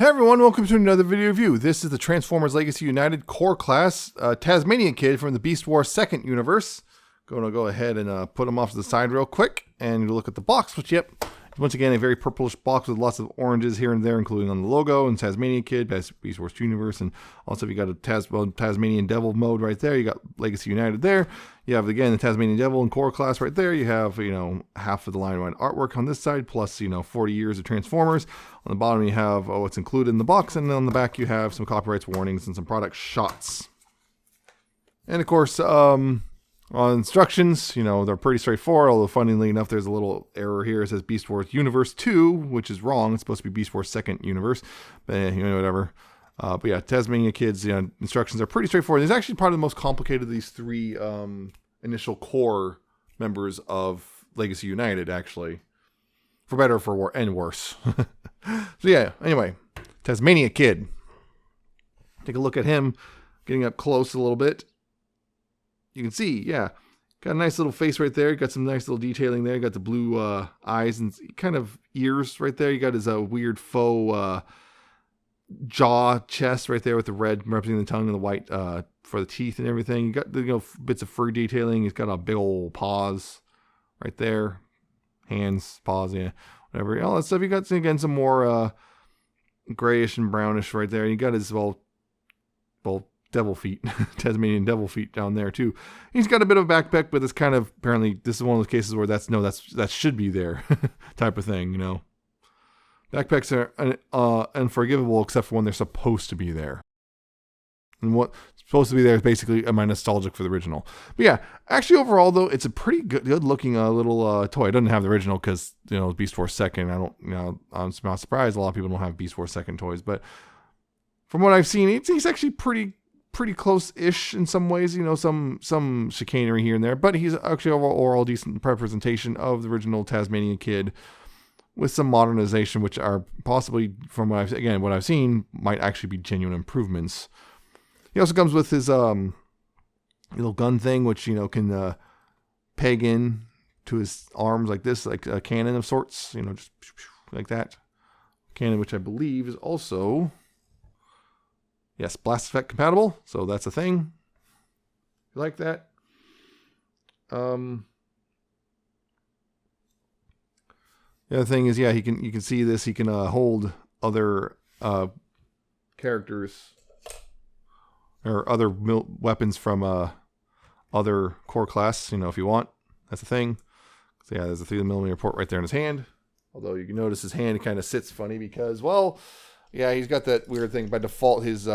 Hey everyone, welcome to another video review. This is the Transformers Legacy United core class, Tasmania Kid from the Beast Wars 2nd universe. Going to go ahead and put them off to the side real quick and look at the box, which, yep, once again, a very purplish box with lots of oranges here and there, including on the logo and Tasmania Kid, Beast Wars universe, and also you got a Tasmanian Devil mode right there. You got Legacy United there. You have, again, the Tasmanian Devil and core class right there. You have, half of the line-wide artwork on this side, plus, 40 years of Transformers. On the bottom, you have what's included in the box, and then on the back, you have some copyrights warnings and some product shots. And, of course, on instructions, they're pretty straightforward, although funnily enough, there's a little error here. It says Beast Wars Universe 2, which is wrong. It's supposed to be Beast Wars 2nd Universe, but whatever. But yeah, Tasmania Kids, instructions are pretty straightforward. It's actually probably the most complicated of these three initial core members of Legacy United, actually. For better, and worse. So yeah, anyway, Tasmania Kid. Take a look at him, getting up close a little bit. You can see, yeah, got a nice little face right there. Got some nice little detailing there. Got the blue eyes and kind of ears right there. You got his weird faux jaw chest right there with the red representing the tongue and the white for the teeth and everything. You got the bits of fur detailing. He's got a big old paws right there, hands, paws, yeah, whatever. All that stuff. You got again some more grayish and brownish right there. And you got his well devil feet, Tasmanian devil feet down there too. He's got a bit of a backpack, but it's kind of apparently this is one of those cases where that should be there type of thing. Backpacks are unforgivable except for when they're supposed to be there. And what's supposed to be there is basically am I nostalgic for the original. But yeah, actually overall though, it's a pretty good looking little toy. It doesn't have the original because Beast Wars 2nd. I'm not surprised a lot of people don't have Beast Wars 2nd toys, but from what I've seen, he's actually pretty close-ish in some ways, some chicanery here and there, but he's actually overall decent representation of the original Tasmanian Kid with some modernization, which are possibly, from what I've seen, might actually be genuine improvements. He also comes with his little gun thing, which can peg in to his arms like this, like a cannon of sorts, just like that. Cannon, which I believe is also, yes, blast effect compatible, so that's a thing. You like that? The other thing is, yeah, you can see this. He can hold other characters or other weapons from other core class. If you want, that's a thing. So yeah, there's a 3mm port right there in his hand. Although you can notice his hand kind of sits funny because, well, yeah, he's got that weird thing. By default, his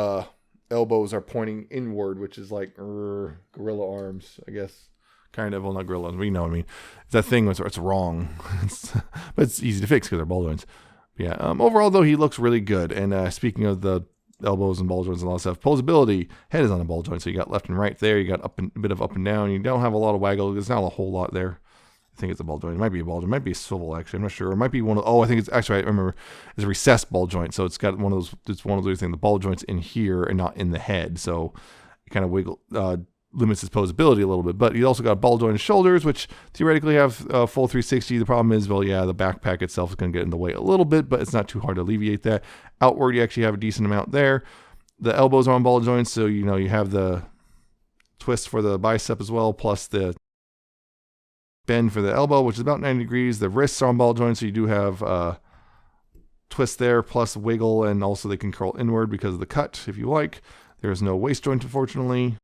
elbows are pointing inward, which is like gorilla arms, I guess. Kind of, well, not gorilla arms, but you know what I mean. It's that thing where it's wrong. But it's easy to fix because they're ball joints. But yeah, overall, though, he looks really good. And speaking of the elbows and ball joints and all that stuff, posability, head is on a ball joint. So you got left and right there. You got a bit of up and down. You don't have a lot of waggle. There's not a whole lot there. I think it's a ball joint. It might be a ball joint. It might be a swivel, actually. I'm not sure. It might be one of, I think it's, actually, I remember, it's a recessed ball joint. So it's got one of those things, the ball joint's in here and not in the head. So it kind of limits his posability a little bit. But you also got ball jointed shoulders, which theoretically have full 360. The problem is, well, yeah, the backpack itself is going to get in the way a little bit, but it's not too hard to alleviate that. Outward, you actually have a decent amount there. The elbows are on ball joints, so you have the twist for the bicep as well, plus the bend for the elbow, which is about 90 degrees. The wrists are on ball joints, so you do have twist there, plus wiggle, and also they can curl inward because of the cut, if you like. There's no waist joint, unfortunately.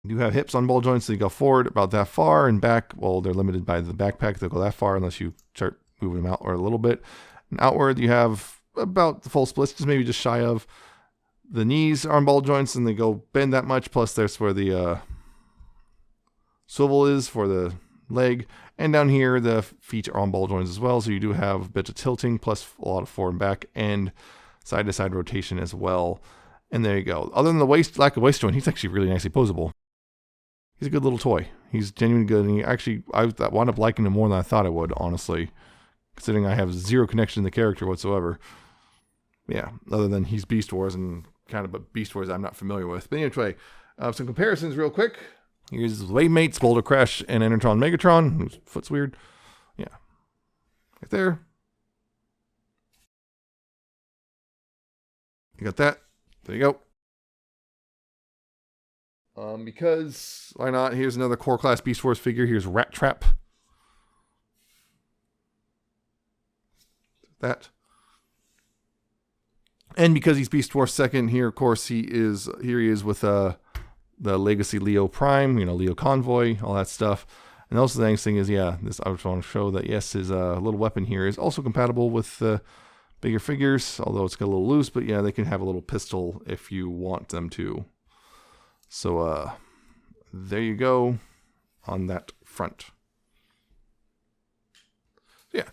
You do have hips on ball joints, so you go forward about that far, and back, well, they're limited by the backpack. They'll go that far unless you start moving them outward a little bit. And outward, you have about the full splits, just shy of. The knees are on ball joints, and they go bend that much, plus there's where the swivel is for the leg. And down here, the feet are on ball joints as well, so you do have a bit of tilting, plus a lot of forward and back, and side-to-side rotation as well. And there you go. Other than the lack of waist joint, he's actually really nicely posable. He's a good little toy. He's genuinely good, and I wound up liking him more than I thought I would, honestly, considering I have zero connection to the character whatsoever. Yeah, other than he's Beast Wars, and kind of a Beast Wars I'm not familiar with. But anyway, some comparisons real quick. Here's his Wavemates, Boulder Crash, and Enertron Megatron, whose foot's weird. Yeah, right there. You got that? There you go. Because why not? Here's another core class Beast Wars figure. Here's Rat Trap. That. And because he's Beast Wars second here, of course, he is with the Legacy Leo Prime, Leo Convoy, all that stuff. And also the nice thing is, I just want to show that, yes, his little weapon here is also compatible with bigger figures, although it's got a little loose, but yeah, they can have a little pistol if you want them to. So there you go on that front. Yeah.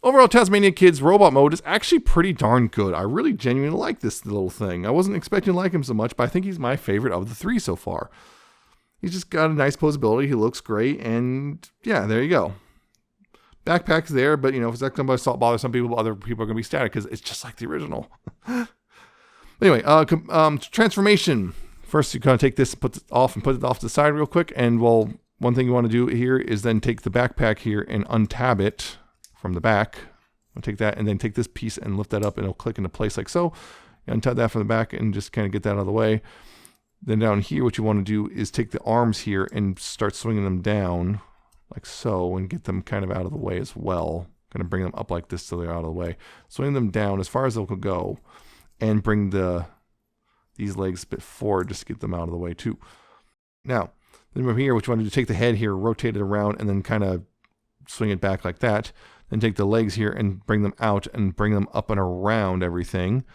Overall, Tasmania Kid's robot mode is actually pretty darn good. I really genuinely like this little thing. I wasn't expecting to like him so much, but I think he's my favorite of the three so far. He's just got a nice posability. He looks great, and yeah, there you go. Backpack's there, but if it's not going to bother some people, other people are going to be static because it's just like the original. Anyway, transformation. First, you kind of take this, put it off to the side real quick, and one thing you want to do here is then take the backpack here and untab it from the back. I'll take that and then take this piece and lift that up, and it'll click into place like so. You untab that from the back and just kind of get that out of the way. Then down here, what you want to do is take the arms here and start swinging them down like so, and get them kind of out of the way as well. Kind of bring them up like this so they're out of the way. Swing them down as far as they'll go, and bring these legs a bit forward just to get them out of the way too. Now, then from here, what you want to do, take the head here, rotate it around, and then kind of swing it back like that. Then take the legs here and bring them out and bring them up and around everything.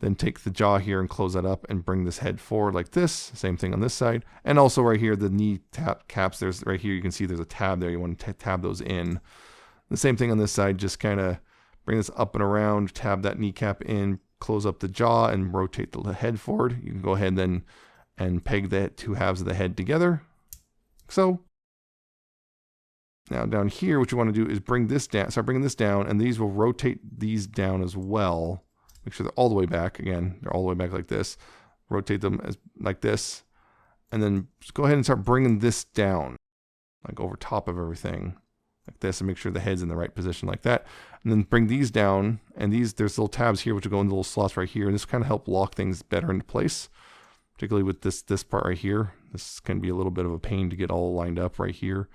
Then take the jaw here and close that up and bring this head forward like this. Same thing on this side. And also right here, the knee caps, there's right here, you can see there's a tab there. You want to tab those in. The same thing on this side, just kind of bring this up and around, tab that kneecap in, close up the jaw and rotate the head forward. You can go ahead then and peg the two halves of the head together. So now down here, what you want to do is bring this down, start bringing this down, and these will rotate these down as well. Make sure they're all the way back. Again, they're all the way back like this. Rotate them like this. And then just go ahead and start bringing this down, like over top of everything, like this, and make sure the head's in the right position like that. And then bring these down, and there's little tabs here which will go into little slots right here, and this kind of help lock things better into place, particularly with this part right here. This can be a little bit of a pain to get all lined up right here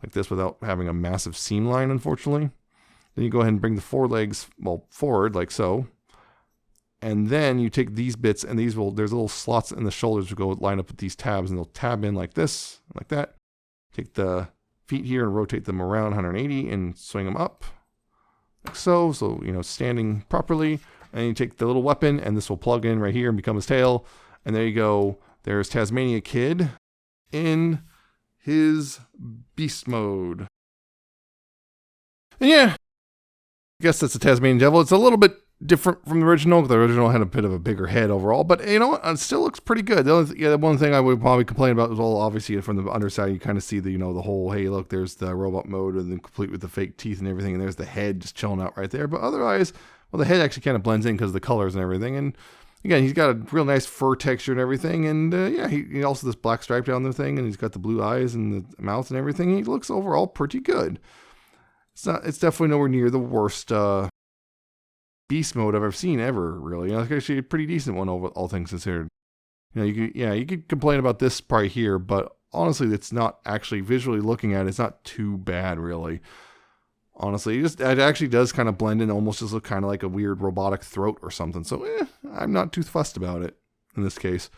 like this without having a massive seam line, unfortunately. Then you go ahead and bring the forelegs, forward like so. And then you take these bits, and there's little slots in the shoulders to go line up with these tabs, and they'll tab in like this, like that. Take the feet here and rotate them around 180 and swing them up like so. So, standing properly. And you take the little weapon, and this will plug in right here and become his tail. And there you go. There's Tasmania Kid in his beast mode. And yeah, I guess that's the Tasmanian Devil. It's a little bit different from the original. The original had a bit of a bigger head overall, but you know what? It still looks pretty good. The one thing I would probably complain about is, well, obviously from the underside, you kind of see the, the whole, hey, look, there's the robot mode and then complete with the fake teeth and everything, and there's the head just chilling out right there. But otherwise, well, the head actually kind of blends in because of the colors and everything. And again, he's got a real nice fur texture and everything. And yeah, he also this black stripe down the thing, and he's got the blue eyes and the mouth and everything. He looks overall pretty good. It's definitely nowhere near the worst beast mode I've ever seen really. It's actually a pretty decent one, all things considered. You could complain about this part here, but honestly, it's not actually visually looking at it. It's not too bad, really. Honestly, it actually does kind of blend in, almost just look kind of like a weird robotic throat or something. So, I'm not too fussed about it in this case.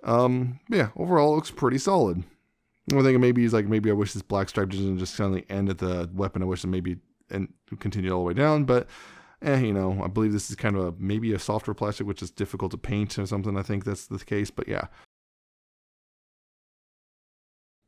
Yeah, overall, it looks pretty solid. The only thing maybe is maybe I wish this black stripe doesn't just suddenly end at the weapon. I wish it maybe and continue all the way down, but I believe this is kind of maybe a softer plastic, which is difficult to paint or something. I think that's the case, but yeah.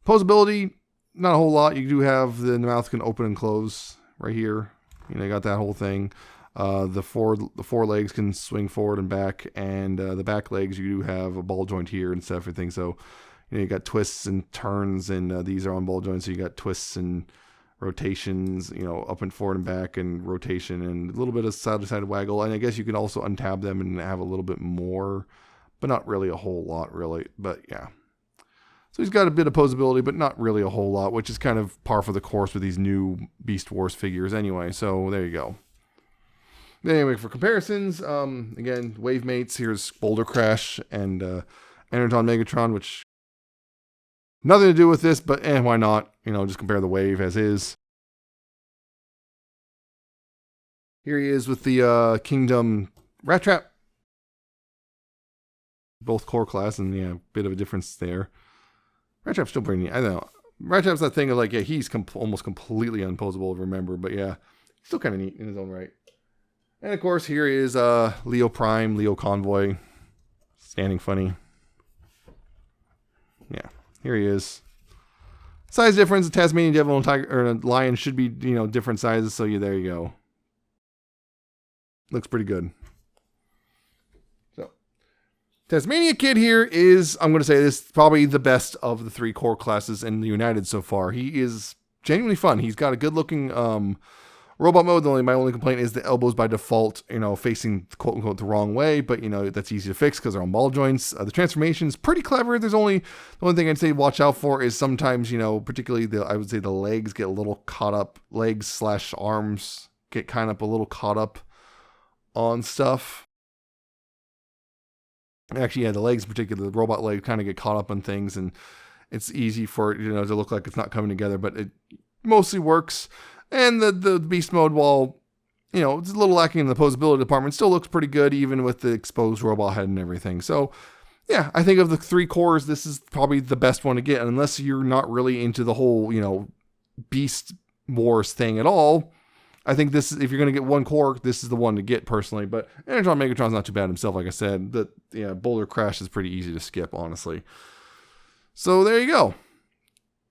Posability, not a whole lot. You do have the mouth can open and close right here. You got that whole thing. The four legs can swing forward and back, and the back legs, you do have a ball joint here and stuff, everything. So, you got twists and turns, and these are on ball joints. So you got twists and rotations, up and forward and back, and rotation, and a little bit of side to side waggle. And I guess you can also untab them and have a little bit more, but not really a whole lot, really. But yeah. So he's got a bit of posability, but not really a whole lot, which is kind of par for the course with these new Beast Wars figures anyway. So there you go. Anyway, for comparisons, again, Wave Mates, here's Boulder Crash and Energon Megatron, which nothing to do with this, but why not? Just compare the Wave as is. Here he is with the Kingdom Rat Trap. Both core class, and yeah, a bit of a difference there. Rat Trap's still pretty neat. I don't know. Rat Trap's that thing of like, yeah, he's almost completely unposable, remember, but yeah, still kind of neat in his own right. And of course, here is Leo Prime, Leo Convoy, standing funny. Yeah, here he is. Size difference: the Tasmanian Devil and Tiger or Lion should be different sizes. So there you go. Looks pretty good. So Tasmania Kid here is, I'm going to say this, probably the best of the 3 core classes in the United so far. He is genuinely fun. He's got a good looking robot mode. My only complaint is the elbows by default, facing quote unquote the wrong way, but that's easy to fix because they're on ball joints. The transformation is pretty clever. The only thing I'd say watch out for is sometimes, particularly I would say the legs get a little caught up, legs/arms get kind of a little caught up on stuff. Actually, yeah, the legs in particular, the robot leg kind of get caught up on things, and it's easy for it, to look like it's not coming together, but it mostly works. And the beast mode, while, it's a little lacking in the posability department, still looks pretty good, even with the exposed robot head and everything. So, yeah, I think of the 3 cores, this is probably the best one to get, unless you're not really into the whole, Beast Wars thing at all. I think this is, if you're going to get 1 core, this is the one to get personally. But Energon Megatron's not too bad himself, like I said. Boulder Crash is pretty easy to skip, honestly. So there you go.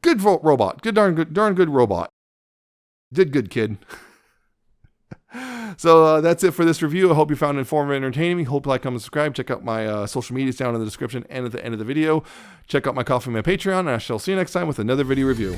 Good robot. Darn good robot. Did good, kid. So that's it for this review. I hope you found it informative and entertaining. Hope you like, comment, subscribe. Check out my social medias down in the description and at the end of the video. Check out my Coffee, my Patreon, and I shall see you next time with another video review.